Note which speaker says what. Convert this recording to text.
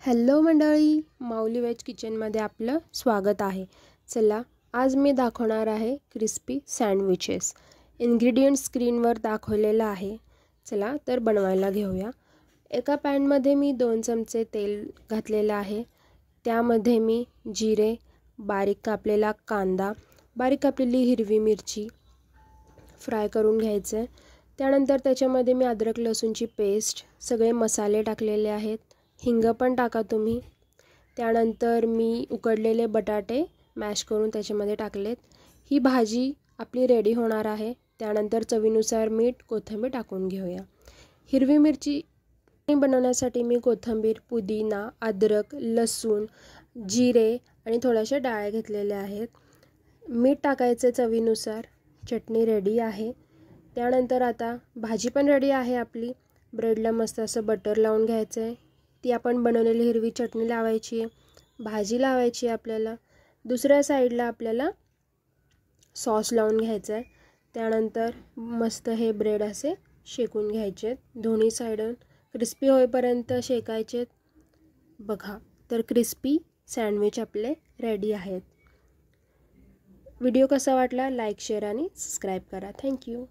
Speaker 1: Hello मंडळी, माऊली veg किचनमध्ये आपलं स्वागत आहे। चला, आज मी दाखवणार आहे क्रिस्पी सँडविचेस। इन्ग्रेडियंट्स स्क्रीनवर दाखवलेला आहे। चला तर बनवायला घेऊया। एका पॅनमध्ये मी 2 चमचे तेल घातलेलं आहे। त्यामध्ये मी जिरे, बारीक कापलेला कांदा, बारीक कापलेली हिरवी मिरची फ्राय करून घ्यायचे। त्यानंतर त्याच्यामध्ये मी अद्रक लसूणची पेस्ट, सगळे मसाले टाकलेले आहेत। हिंग पण टाका तुम्ही। त्यानंतर मी उकडलेले बटाटे मॅश करून त्याच्यामध्ये टाकलेत। ही भाजी आपली रेडी होणार आहे। त्यानंतर चवीनुसार मीठ, कोथिंबीर टाकून घेऊया। हिरवी मिरची बनवण्यासाठी मी कोथिंबीर, पुदिना, अद्रक, लसूण, जिरे आणि थोड्याशा डाळ घेतलेल्या आहेत। मीठ टाकायचे चवीनुसार। चटणी रेडी आहे। त्यानंतर आता भाजी पण रेडी आहे आपली। ब्रेडला मस्त असं बटर लावून घ्यायचं आहे। ती आपण बनवलेली हिरवी चटणी लावायची आहे, भाजी लावायची आहे आपल्याला। दुसऱ्या साईडला आपल्याला सॉस लावून घ्यायचा आहे। त्यानंतर मस्त हे ब्रेड असे शेकून घ्यायचे, दोन्ही साइडून क्रिस्पी होईपर्यंत शेकायचे। बघा, तर क्रिस्पी सँडविच आपले रेडी आहेत। व्हिडिओ कसा वाटला लाईक, शेअर आणि सबस्क्राइब करा। थँक्यू।